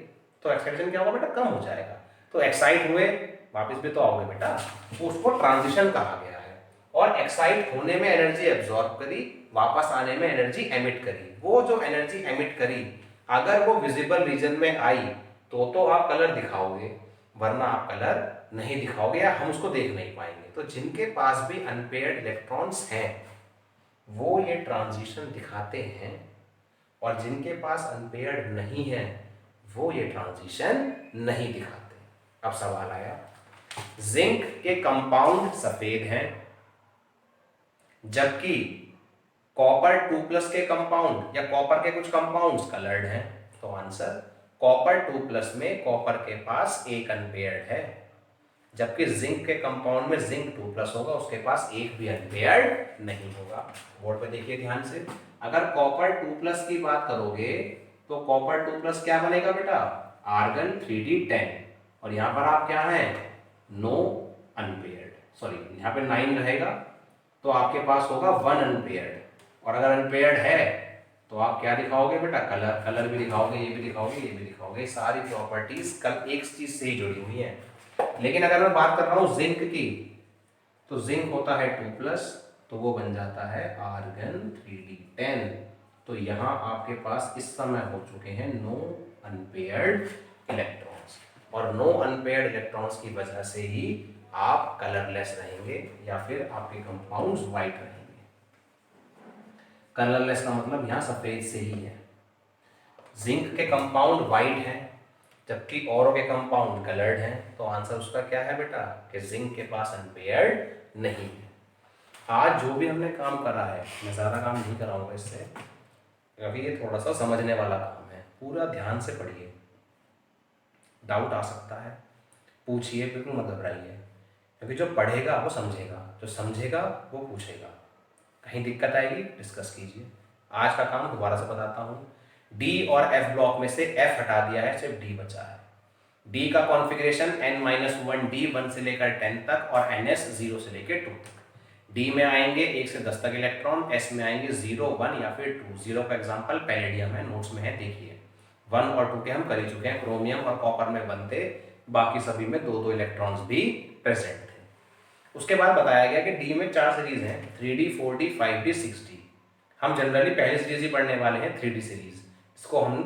तो एक्साइटेशन क्या होगा बेटा? कम हो जाएगा। तो एक्साइट हुए, वापस भी तो आओगे बेटा, तो उसको ट्रांजिशन कहा गया है। और एक्साइट होने में एनर्जी एब्जॉर्ब करी, वापस आने में एनर्जी एमिट करी। वो जो एनर्जी एमिट करी, अगर वो विजिबल रीजन में आई तो आप कलर दिखाओगे, वरना आप कलर नहीं दिखाओगे या हम उसको देख नहीं पाएंगे। तो जिनके पास भी अनपेयर्ड इलेक्ट्रॉन्स हैं वो ये ट्रांजिशन दिखाते हैं, और जिनके पास अनपेयर्ड नहीं है वो ये ट्रांजिशन नहीं दिखाते। अब सवाल आया, जिंक के कंपाउंड सफेद हैं जबकि कॉपर 2+ के कंपाउंड या कॉपर के कुछ कंपाउंड्स कलर्ड हैं। तो आंसर, कॉपर 2+ में कॉपर के पास एक अनपेयर्ड है, जबकि जिंक के कंपाउंड में जिंक 2+ होगा, उसके पास एक भी अनपेयर्ड नहीं होगा। बोर्ड पे देखिए ध्यान से, अगर कॉपर 2+ की बात करोगे तो कॉपर 2+ क्या बनेगा बेटा? आर्गन 3d10, और यहां पर आप क्या है? नो अनपेयर्ड, सॉरी यहां पे 9 रहेगा, तो आपके पास होगा 1 अनपेयर्ड। और अगर अनपेयर्ड है तो आप क्या दिखाओगे बेटा? कलर, कलर भी दिखाओगे, ये भी दिखाओगे, ये भी दिखाओगे। सारी प्रॉपर्टीज कल एक चीज से ही जुड़ी हुई है। लेकिन अगर मैं बात कर रहा हूं जिंक की, तो जिंक होता है 2+, तो वो बन जाता है आर्गन 3d10। तो यहां आपके पास इस समय हो चुके हैं नो अनपेयर्ड इलेक्ट्रॉन्स, और नो अनपेयर्ड इलेक्ट्रॉन्स की वजह से ही आप कलरलेस रहेंगे या फिर आपके कंपाउंड्स व्हाइट रहेंगे। कलरलेस का मतलब यहां सफेद से ही है। जिंक के कंपाउंड व्हाइट हैं जबकि औरों के कंपाउंड कलर्ड हैं, तो आंसर उसका क्या है बेटा? कि जिंक के पास अनपेयर्ड नहीं है। आज जो भी हमने काम करा है, मैं ज़्यादा काम नहीं कराऊंगा इससे, अभी ये थोड़ा सा समझने वाला काम है, पूरा ध्यान से पढ़िए। डाउट आ सकता है, पूछिए, बिल्कुल मत घबराइए, क्योंकि जो पढ़ेगा वो समझेगा, जो समझेगा वो पूछेगा। कहीं दिक्कत आएगी डिस्कस कीजिए। आज का काम दोबारा से बताता हूँ। डी और एफ ब्लॉक में से एफ हटा दिया है, सिर्फ डी बचा है। डी का कॉन्फ़िगरेशन n-1 डी 1 से लेकर 10 तक और ns 0 से लेकर 2 तक। डी में आएंगे 1 से 10 तक इलेक्ट्रॉन, एस में आएंगे 0, 1 या फिर 2। 0 का एग्जांपल पैलेडियम है, नोट्स में है, देखिए। 1 और 2 के हम कर ही चुके हैं, क्रोमियम और कॉपर में 1 थे, बाकी सभी में 2-2 इलेक्ट्रॉन्स भी प्रेजेंट थे। उसके बाद बताया गया कि डी में 4 सीरीज हैं, 3D, 4D, 5D, 6D। हम जनरली पहली सीरीज ही पढ़ने वाले हैं, 3D सीरीज। इसको हम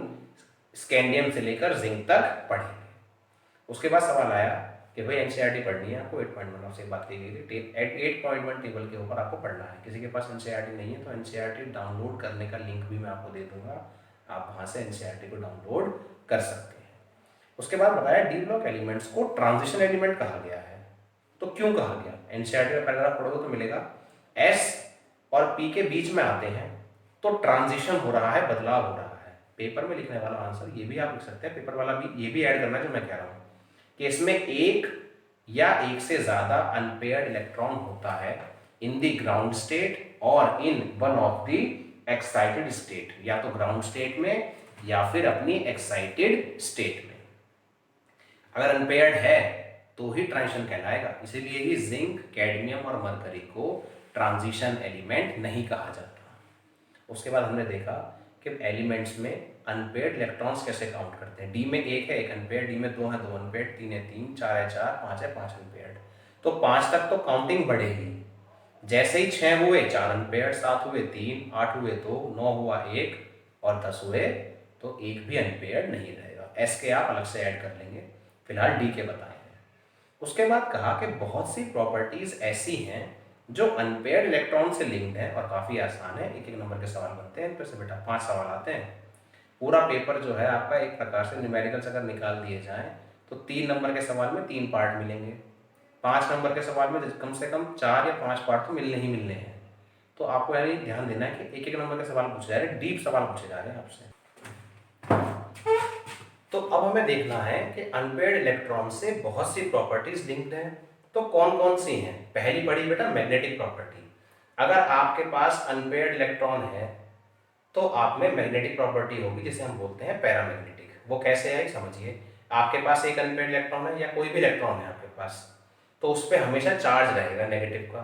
स्कैंडियम से लेकर जिंक तक पढ़ेंगे। उसके बाद सवाल आया कि भाई एनसीईआरटी पढ़नी है आपको, 8.1 से बात की गई थी, 8.1 टेबल के ऊपर आपको पढ़ना है। किसी के पास एनसीईआरटी नहीं है तो एनसीईआरटी डाउनलोड करने का लिंक भी मैं आपको दे दूंगा, आप वहाँ से एनसीईआरटी को डाउनलोड कर सकते हैं। उसके बाद बताया डी ब्लॉक एलिमेंट्स को ट्रांजिशन एलिमेंट कहा गया है। तो क्यों कहा गया? एनसीईआरटी का पैराग्राफ पढ़ोगे तो मिलेगा, एस और पी के बीच में आते हैं तो ट्रांजिशन हो रहा है, बदलाव हो रहा है। पेपर में लिखने वाला आंसर ये भी आप लिख सकते हैं, पेपर वाला भी ये भी ऐड करना जो मैं कह रहा हूँ कि इसमें एक या एक से ज्यादा अनपेयर्ड इलेक्ट्रॉन होता है इन द ग्राउंड स्टेट और in one of the excited state, या तो ग्राउंड स्टेट में या फिर अपनी एक्साइटेड स्टेट में। अगर अनपेयर्ड है तो ही ट्रांजिशन कहलाएगा। इसीलिए ही जिंक, कैडमियम और मरकरी को ट्रांजिशन एलिमेंट नहीं कहा जाता। उसके बाद हमने देखा कि एलिमेंट्स में अनपेयर्ड इलेक्ट्रॉन्स कैसे काउंट करते हैं। डी में 1 है 1 अनपेयर्ड, डी में 2 है 2 अनपेयर्ड, 3 है 3, 4 है 4, 5 है 5 अनपेयर्ड। तो 5 तक तो काउंटिंग बढ़ेगी। जैसे ही 6 हुए 4 अनपेयर्ड, 7 हुए 3, 8 हुए 2, 9 हुआ 1 और 10 हुए तो एक भी अनपेयर्ड नहीं रहेगा। एस के आप अलग से ऐड कर लेंगे, फिलहाल डी के बताए हैं। उसके बाद कहा कि बहुत सी प्रॉपर्टीज ऐसी हैं जो अनपेयर्ड इलेक्ट्रॉन से लिंक्ड है और काफ़ी आसान है। एक एक नंबर के सवाल बनते हैं, इन पर से बेटा 5 सवाल आते हैं। पूरा पेपर जो है आपका एक प्रकार से न्यूमेरिकल्स अगर निकाल दिए जाएं तो 3 नंबर के सवाल में 3 पार्ट मिलेंगे, 5 नंबर के सवाल में कम से कम 4 या 5 पार्ट तो मिलने ही मिलने हैं। तो आपको यानी ध्यान देना है कि एक एक नंबर के सवाल पूछे जा रहे हैं, डीप सवाल पूछे जा रहे हैं आपसे। तो अब हमें देखना है कि अनपेयर्ड इलेक्ट्रॉन से बहुत सी प्रॉपर्टीज लिंक्ड हैं। तो कौन कौन सी हैं? पहली पड़ी बेटा मैग्नेटिक प्रॉपर्टी। अगर आपके पास अनपेयर्ड इलेक्ट्रॉन है तो आप में मैग्नेटिक प्रॉपर्टी होगी जिसे हम बोलते हैं पैरामैग्नेटिक। वो कैसे है समझिए। आपके पास एक अनपेयर्ड इलेक्ट्रॉन है या कोई भी इलेक्ट्रॉन है आपके पास, तो उस पर हमेशा चार्ज रहेगा नेगेटिव का,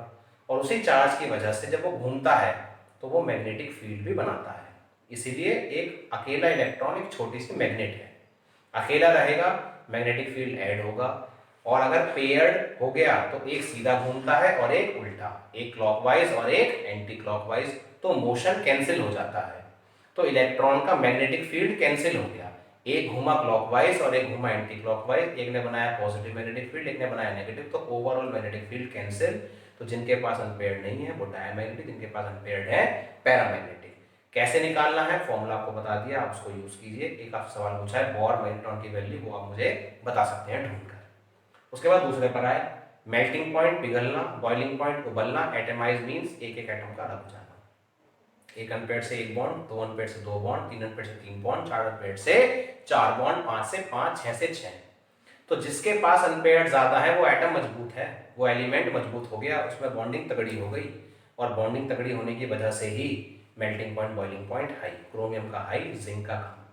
और उसी चार्ज की वजह से जब वो घूमता है तो वो मैग्नेटिक फील्ड भी बनाता है। इसीलिए एक अकेला इलेक्ट्रॉन एक छोटी सी मैग्नेट है। अकेला रहेगा, मैग्नेटिक फील्ड ऐड होगा, और अगर पेयर्ड हो गया तो एक सीधा घूमता है और एक उल्टा, एक क्लॉकवाइज और एक एंटी क्लॉकवाइज, तो मोशन कैंसिल हो जाता है। तो इलेक्ट्रॉन का मैग्नेटिक फील्ड कैंसिल हो गया, एक घूमा क्लॉकवाइज और एक घूमा एंटी क्लॉकवाइज, एक ने बनाया पॉजिटिव मैग्नेटिक फील्ड, एक ने बनाया नेगेटिव, तो ओवरऑल मैग्नेटिक फील्ड कैंसिल। तो जिनके पास अनपेयर्ड नहीं है वो डायमैग्नेटिक, जिनके पास अनपेयर्ड है पैरामैग्नेटिक। कैसे निकालना है फॉर्मूला आपको बता दिया, आप उसको यूज कीजिए। एक आप सवाल पूछा है बोर मैग्नेट्रॉन की वैल्यू, वो आप मुझे बता सकते हैं ढूंढकर। उसके बाद दूसरे पर आए, मेल्टिंग पॉइंट पिघलना, बॉइलिंग पॉइंट उबलना, एटमाइज मींस एक एक एटम का अलग हो जाना। एक अनपेयर्ड से एक बॉन्ड, दो अनपेयर्ड से दो बॉन्ड, तीन अनपेयर्ड से तीन बॉन्ड, चार अनपेयर्ड से चार बॉन्ड, पांच से पांच, छह से छह। तो जिसके पास अनपेयर्ड ज्यादा है वो एटम मजबूत है, वो एलिमेंट मजबूत हो गया, उसमें बॉन्डिंग तगड़ी हो गई, और बॉन्डिंग तगड़ी होने की वजह से ही melting point boiling point high, chromium का हाई, जिंक का कम।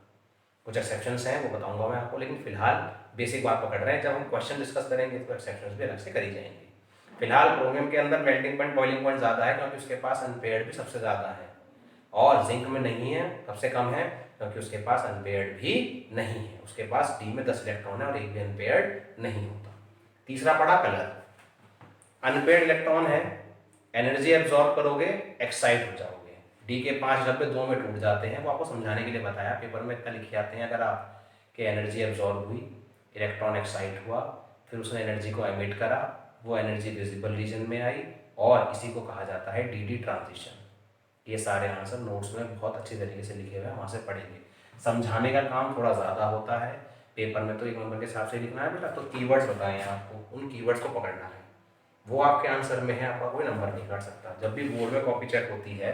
कुछ एक्सेप्शंस हैं वो बताऊंगा मैं आपको, लेकिन फिलहाल बेसिक बात पकड़ रहे हैं। जब हम क्वेश्चन डिस्कस करेंगे तो एक्सेप्शंस भी अलग से करी जाएंगे। फिलहाल क्रोमियम के अंदर मेल्टिंग पॉइंट बॉइलिंग पॉइंट ज्यादा है क्योंकि उसके पास अनपेयर्ड भी सबसे ज्यादा है, और जिंक में नहीं है, सबसे कम है क्योंकि उसके पास अनपेयर्ड भी नहीं है। उसके पास डी में 10 इलेक्ट्रॉन है और एक भी अनपेयर्ड नहीं होता। तीसरा पड़ा कलर। अनपेयर्ड इलेक्ट्रॉन है, एनर्जी एब्जॉर्ब करोगे, एक्साइट हो जाओगे। डी के 5 डब्बे 2 में टूट जाते हैं, वो आपको समझाने के लिए बताया, पेपर में इतना लिखे आते हैं अगर आप कि एनर्जी एब्जॉर्ब हुई, इलेक्ट्रॉन एक्साइट हुआ, फिर उसने एनर्जी को एमिट करा, वो एनर्जी विजिबल रीजन में आई, और इसी को कहा जाता है डी ट्रांजिशन। ये सारे आंसर नोट्स में बहुत अच्छी तरीके से लिखे हुए हैं, वहाँ से पढ़ेंगे। समझाने का काम थोड़ा ज़्यादा होता है, पेपर में तो एक नंबर के हिसाब से लिखना है बेटा, तो कीवर्ड्स बताए हैं आपको, उन कीवर्ड्स को पकड़ना है, वो आपके आंसर में है, आपका कोई नंबर नहीं काट सकता। जब भी बोर्ड में कॉपी चेक होती है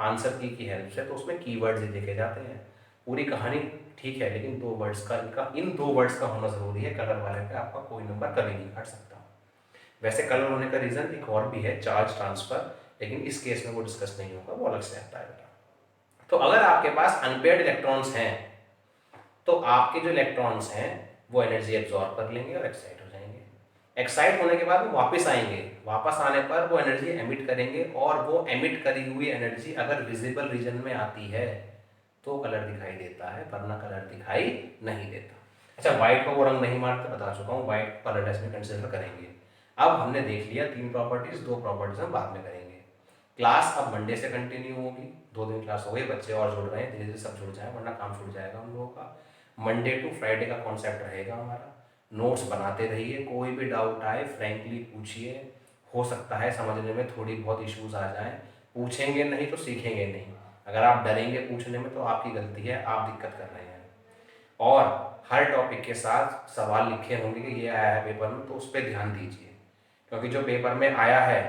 आंसर की हेल्प से, तो उसमें कीवर्ड्स ही देखे जाते हैं। पूरी कहानी ठीक है, लेकिन दो वर्ड्स का इन दो वर्ड्स का होना ज़रूरी है। कलर वाले पे आपका कोई नंबर कभी नहीं काट सकता। वैसे कलर होने का रीज़न एक और भी है, चार्ज ट्रांसफ़र, लेकिन इस केस में वो डिस्कस नहीं होगा, वो अलग से आता है बेटा। तो अगर आपके पास अनपेयर्ड इलेक्ट्रॉन्स हैं तो आपके जो इलेक्ट्रॉन्स हैं वो एनर्जी एब्जॉर्ब कर लेंगे और एक्साइट हो जाएंगे। एक्साइट होने के बाद वो वापस आएंगे, वापस आने पर वो एनर्जी एमिट करेंगे, और वो एमिट करी हुई एनर्जी अगर विजिबल रीजन में आती है तो कलर दिखाई देता है, वरना कलर दिखाई नहीं देता। अच्छा, व्हाइट को वो रंग नहीं मारते, बता चुका हूँ, व्हाइट कलरलेस में कंसिडर करेंगे। अब हमने देख लिया 3 प्रॉपर्टीज, 2 प्रॉपर्टीज हम बाद में करेंगे। क्लास अब मंडे से कंटिन्यू होगी, 2 दिन क्लास हो गई, बच्चे और जुड़ रहे हैं, धीरे धीरे सब जुड़ जाए वरना काम छूट जाएगा हम लोगों का। मंडे टू फ्राइडे का कॉन्सेप्ट रहेगा हमारा। नोट्स बनाते रहिए, कोई भी डाउट आए फ्रैंकली पूछिए, हो सकता है समझने में थोड़ी बहुत इश्यूज आ जाएं, पूछेंगे नहीं तो सीखेंगे नहीं। अगर आप डरेंगे पूछने में तो आपकी गलती है, आप दिक्कत कर रहे हैं। और हर टॉपिक के साथ सवाल लिखे होंगे कि ये आया है पेपर में, तो उस पर ध्यान दीजिए, क्योंकि जो पेपर में आया है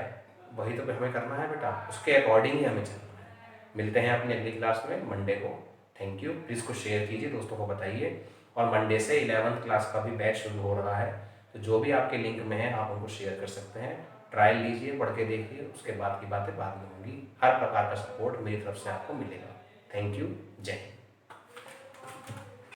वही तो हमें करना है बेटा, उसके अकॉर्डिंग ही हमें चलना है। मिलते हैं अपनी अगली क्लास में मंडे को। Thank you. प्लीज़ को शेयर कीजिए, दोस्तों को बताइए। और मंडे से 11th क्लास का भी बैच शुरू हो रहा है, तो जो भी आपके लिंक में है आप उनको शेयर कर सकते हैं। ट्रायल लीजिए, पढ़ के देखिए, उसके बाद की बातें बाद में होंगी। हर प्रकार का सपोर्ट मेरी तरफ से आपको मिलेगा। Thank you. जय हिंद।